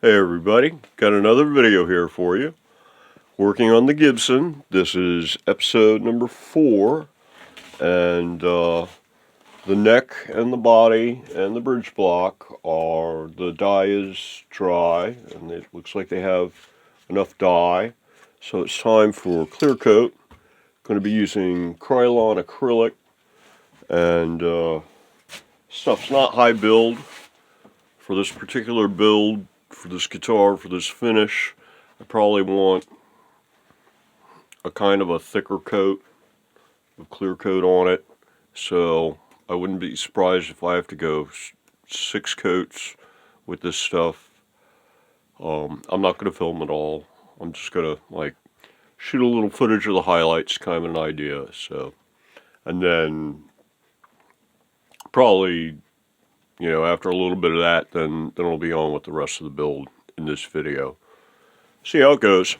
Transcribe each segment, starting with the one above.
Hey everybody, got another video here for you. Working on the Gibson. This is episode number 4, and the neck and the body and the bridge block the dye is dry, and it looks like they have enough dye. So it's time for Clearcoat. Going to be using Krylon acrylic, and stuff's not high build for this particular build. For this guitar, for this finish, I probably want a kind of a thicker coat of clear coat on it, so I wouldn't be surprised if I have to go 6 coats with this stuff. I'm not going to film it all. I'm just going to shoot a little footage of the highlights, kind of an idea. So, and then probably, after a little bit of that, then I'll be on with the rest of the build in this video. See how it goes.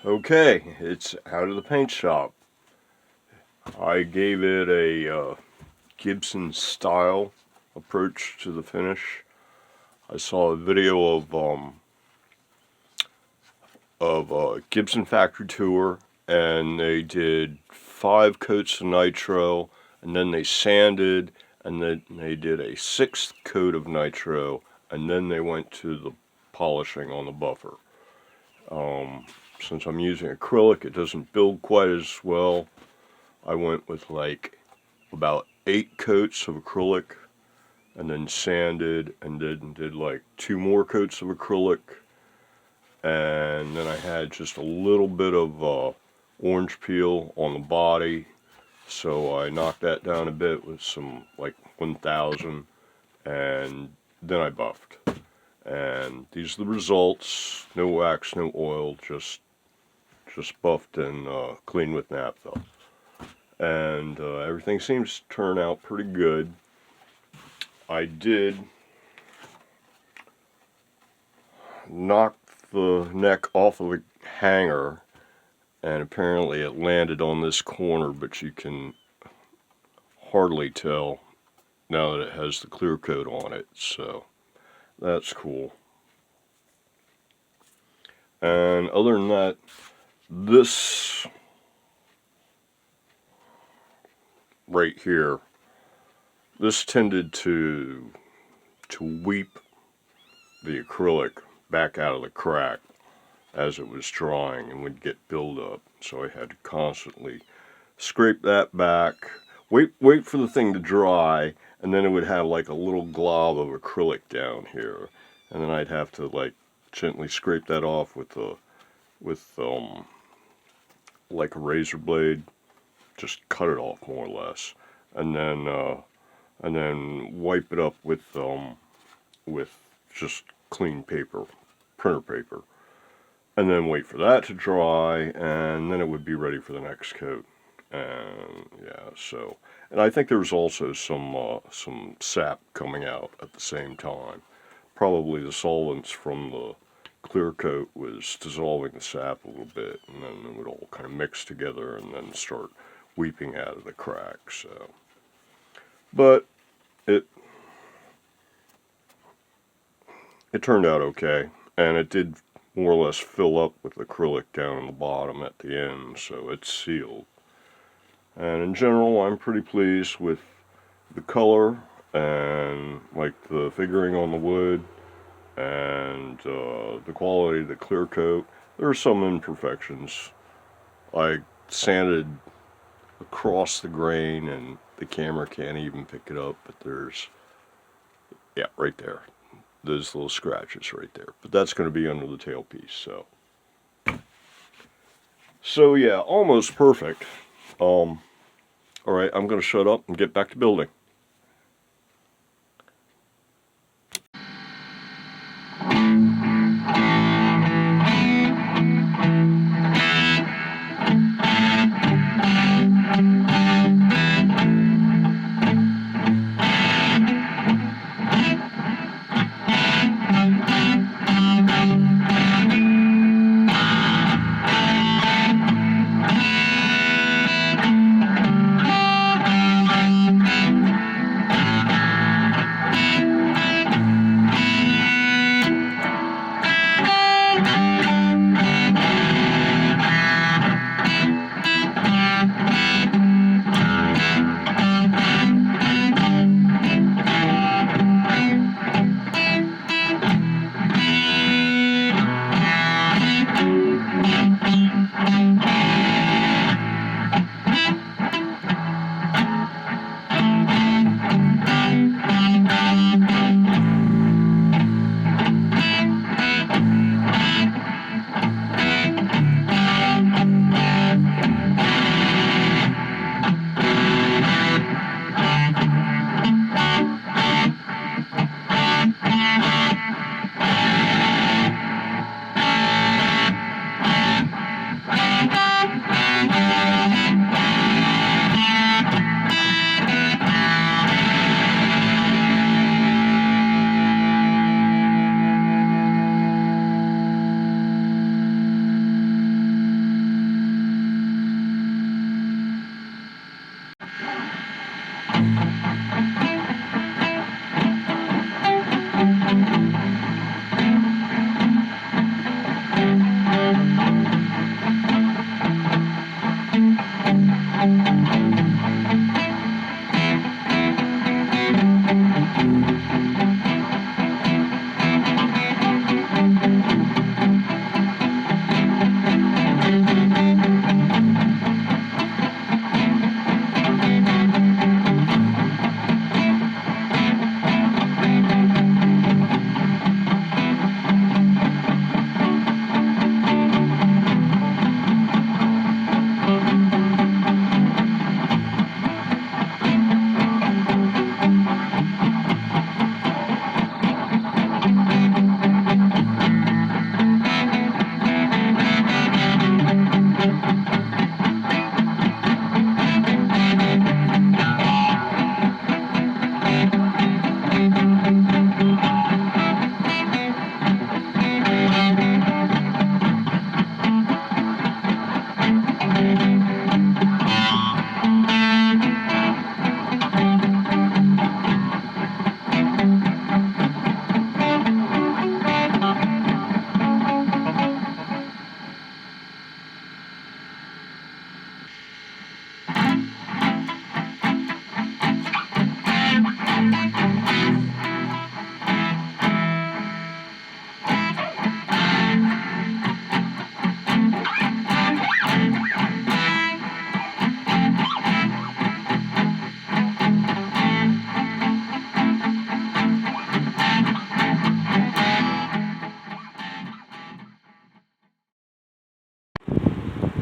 Okay, it's out of the paint shop. I gave it a Gibson style approach to the finish. I saw a video of Gibson factory tour, and they did 5 coats of nitro, and then they sanded, and then they did a 6th coat of nitro, and then they went to the polishing on the buffer. Since I'm using acrylic, it doesn't build quite as well. I went with about 8 coats of acrylic, and then sanded, and then did 2 more coats of acrylic, and then I had just a little bit of orange peel on the body, so I knocked that down a bit with some 1000, and then I buffed. And these are the results. No wax, no oil, just buffed and cleaned with naphtha. And everything seems to turn out pretty good. I did knock the neck off of a hanger, and apparently it landed on this corner, but you can hardly tell now that it has the clear coat on it, so that's cool. And other than that, this right here, this tended to weep the acrylic back out of the crack as it was drying and would get buildup, so I had to constantly scrape that back, wait for the thing to dry, and then it would have a little glob of acrylic down here, and then I'd have to gently scrape that off with a razor blade, just cut it off more or less, and then wipe it up with just clean paper, printer paper, and then wait for that to dry, and then it would be ready for the next coat. And yeah, so, and I think there was also some sap coming out at the same time. Probably the solvents from the clear coat was dissolving the sap a little bit, and then it would all kind of mix together and then start weeping out of the crack. So, but it turned out okay, and it did more or less fill up with acrylic down in the bottom at the end, so it's sealed. And in general, I'm pretty pleased with the color and the figuring on the wood and the quality of the clear coat. There are some imperfections. I sanded across the grain, and the camera can't even pick it up, but there's Yeah, right there. Those little scratches right there. But that's going to be under the tailpiece, so. So yeah, almost perfect. Alright, I'm going to shut up and get back to building.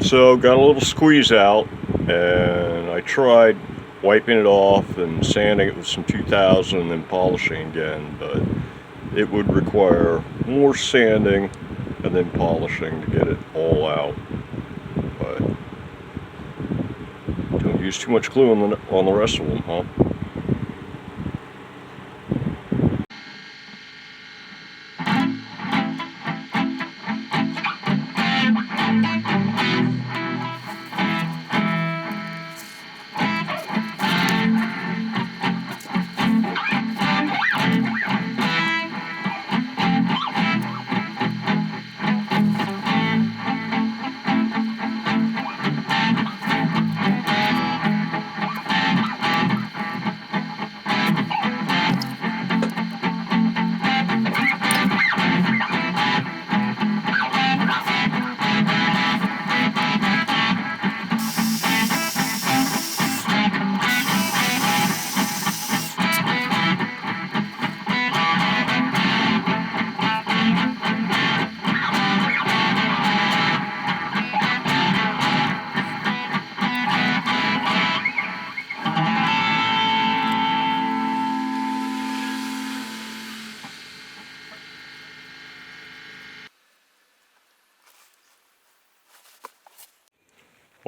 So got a little squeeze out, and I tried wiping it off and sanding it with some 2000 and then polishing again, but it would require more sanding and then polishing to get it all out. But don't use too much glue on the rest of them, huh?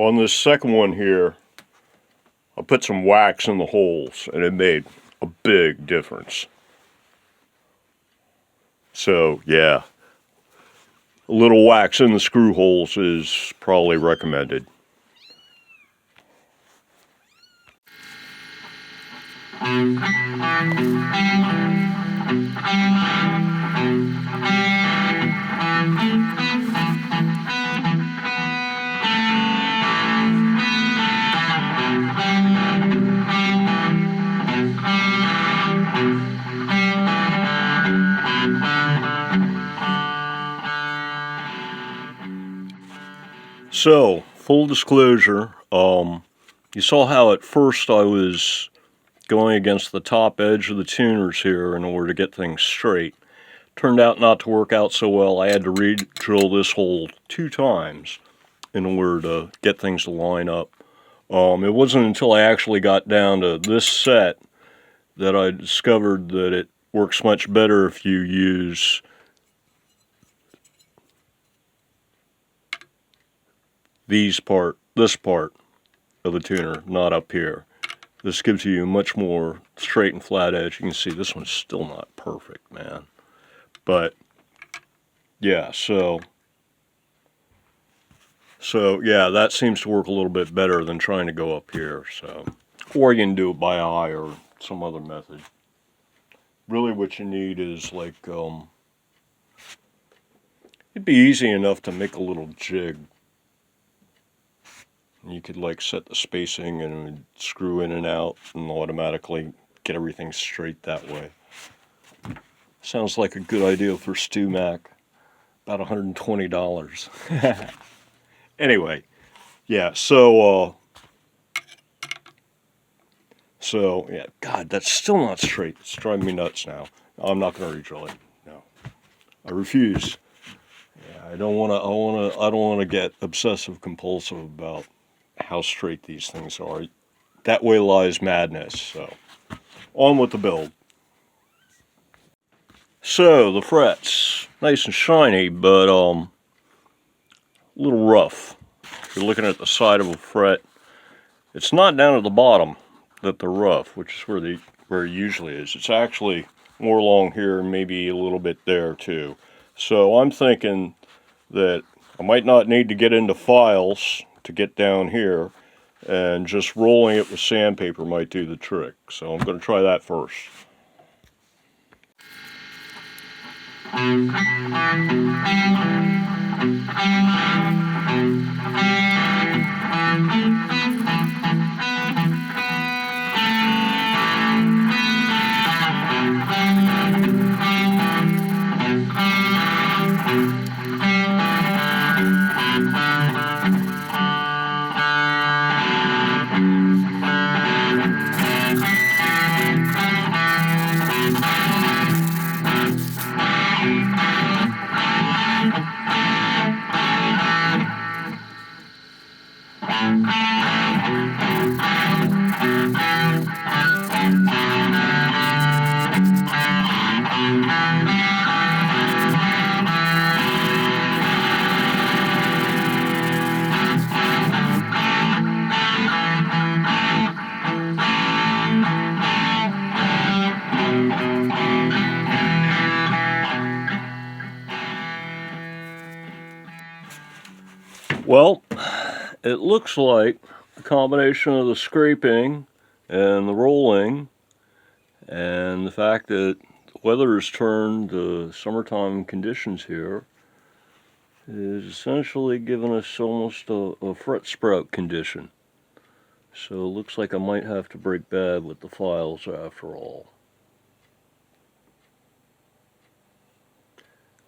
On this second one here, I put some wax in the holes, and it made a big difference. So, yeah, a little wax in the screw holes is probably recommended. So, full disclosure, you saw how at first I was going against the top edge of the tuners here in order to get things straight. Turned out not to work out so well. I had to re-drill this hole 2 times in order to get things to line up. It wasn't until I actually got down to this set that I discovered that it works much better if you use this part of the tuner, not up here. This gives you a much more straight and flat edge. You can see this one's still not perfect, man. But yeah, so yeah, that seems to work a little bit better than trying to go up here. So, or you can do it by eye or some other method. Really, what you need is like it'd be easy enough to make a little jig. You could like set the spacing and screw in and out and automatically get everything straight that way. Sounds like a good idea for Stu Mac. About $120. Anyway, yeah, so yeah, God, that's still not straight. It's driving me nuts now. I'm not going to re-drill it. No. I refuse. Yeah, I don't want to get obsessive compulsive about how straight these things are. That way lies madness. So, on with the build. So, the frets, nice and shiny, but a little rough. If you're looking at the side of a fret, it's not down at the bottom that they're rough, which is where it usually is. It's actually more along here, maybe a little bit there too. So I'm thinking that I might not need to get into files to get down here, and just rolling it with sandpaper might do the trick. So I'm going to try that first. Well, it looks like a combination of the scraping and the rolling and the fact that the weather has turned to summertime conditions here is essentially giving us almost a fret sprout condition. So it looks like I might have to break bad with the files after all.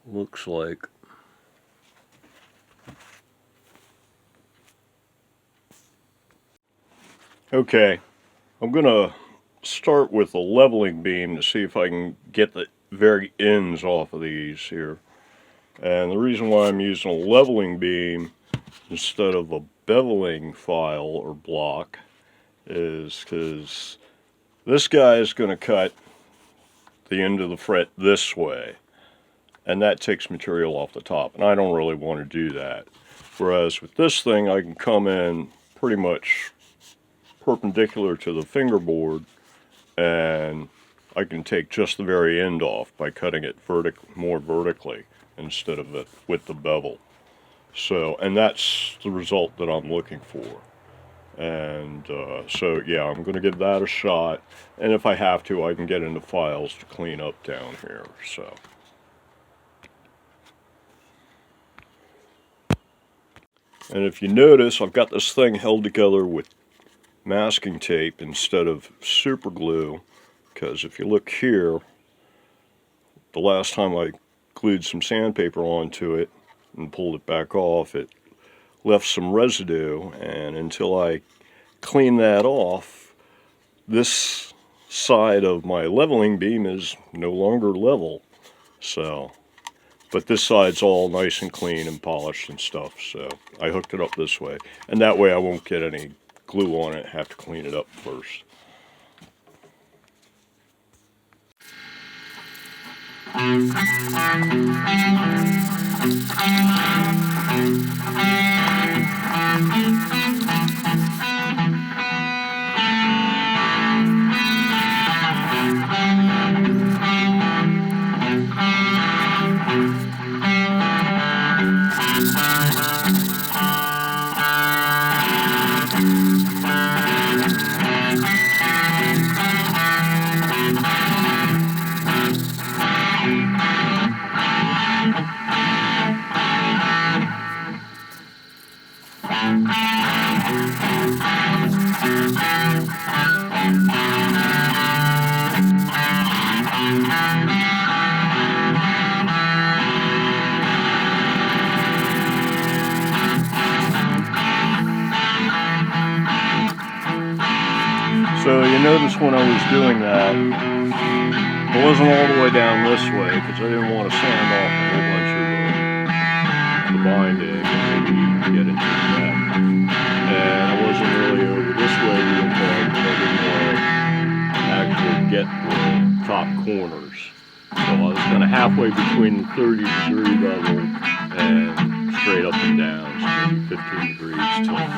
Looks like. Okay, I'm going to start with a leveling beam to see if I can get the very ends off of these here. And the reason why I'm using a leveling beam instead of a beveling file or block is because this guy is going to cut the end of the fret this way, and that takes material off the top, and I don't really want to do that. Whereas with this thing, I can come in pretty much perpendicular to the fingerboard, and I can take just the very end off by cutting it more vertically instead of with the bevel. So, and that's the result that I'm looking for. And so yeah, I'm going to give that a shot, and if I have to, I can get into files to clean up down here. So, and if you notice, I've got this thing held together with masking tape instead of super glue, because if you look here, the last time I glued some sandpaper onto it and pulled it back off, it left some residue, and until I clean that off, this side of my leveling beam is no longer level. So, but this side's all nice and clean and polished and stuff, so I hooked it up this way, and that way I won't get any glue on it, have to clean it up first. So you notice when I was doing that, it wasn't all the way down this way because I didn't want to sand off a whole bunch of the binding and maybe even get into that. And I wasn't really over this way real far because I didn't want to actually get the top corners. So I was kind of halfway between the 30-degree level and straight up and down, so maybe 15 degrees tilt.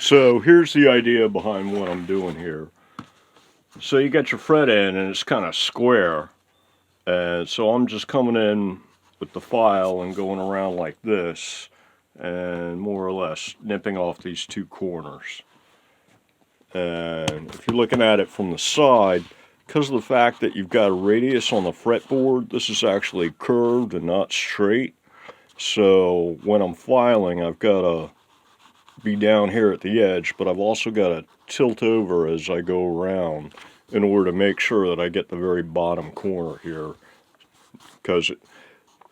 So here's the idea behind what I'm doing here. So you got your fret end and it's kind of square. And so I'm just coming in with the file and going around like this and more or less nipping off these two corners. And if you're looking at it from the side, because of the fact that you've got a radius on the fretboard, this is actually curved and not straight. So when I'm filing, I've got to be down here at the edge, but I've also got to tilt over as I go around in order to make sure that I get the very bottom corner here. Because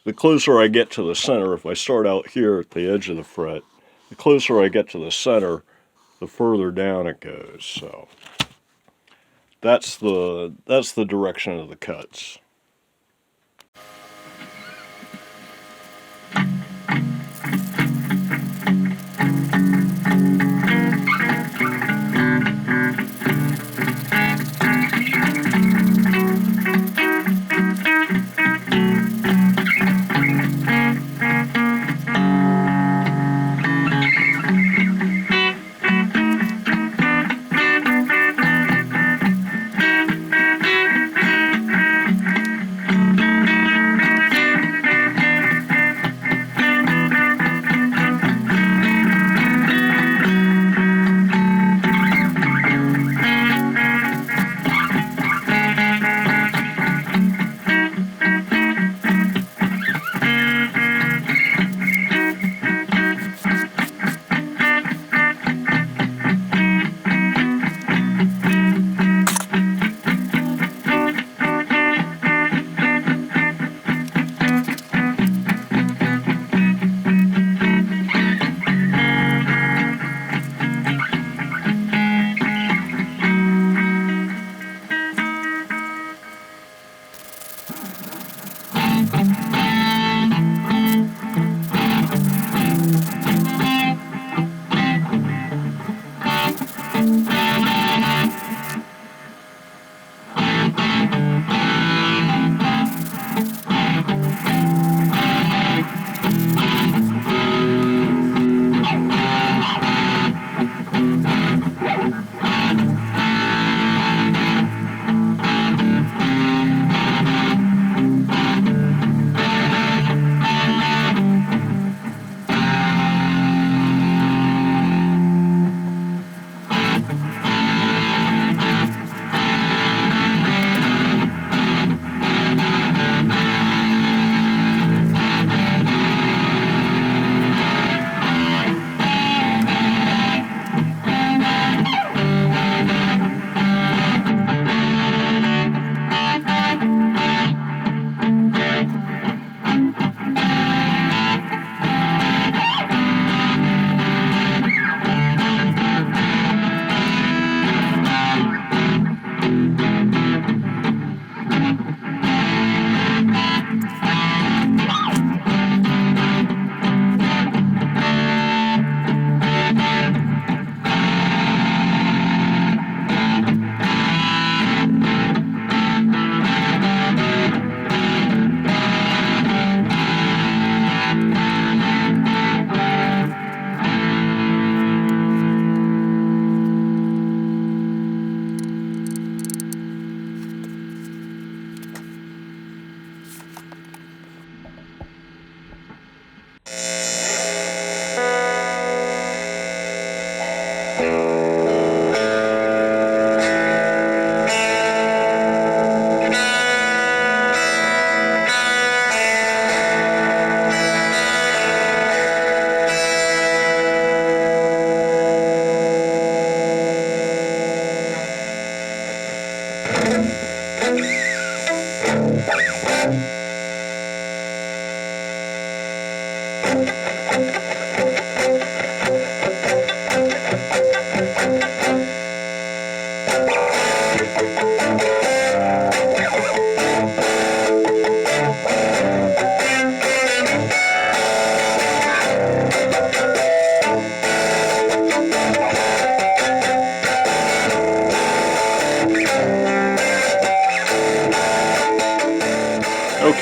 the closer I get to the center, if I start out here at the edge of the fret, the closer I get to the center, the further down it goes. So that's the direction of the cuts.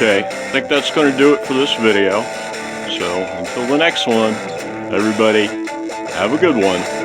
Okay, I think that's going to do it for this video. So until the next one, everybody, have a good one.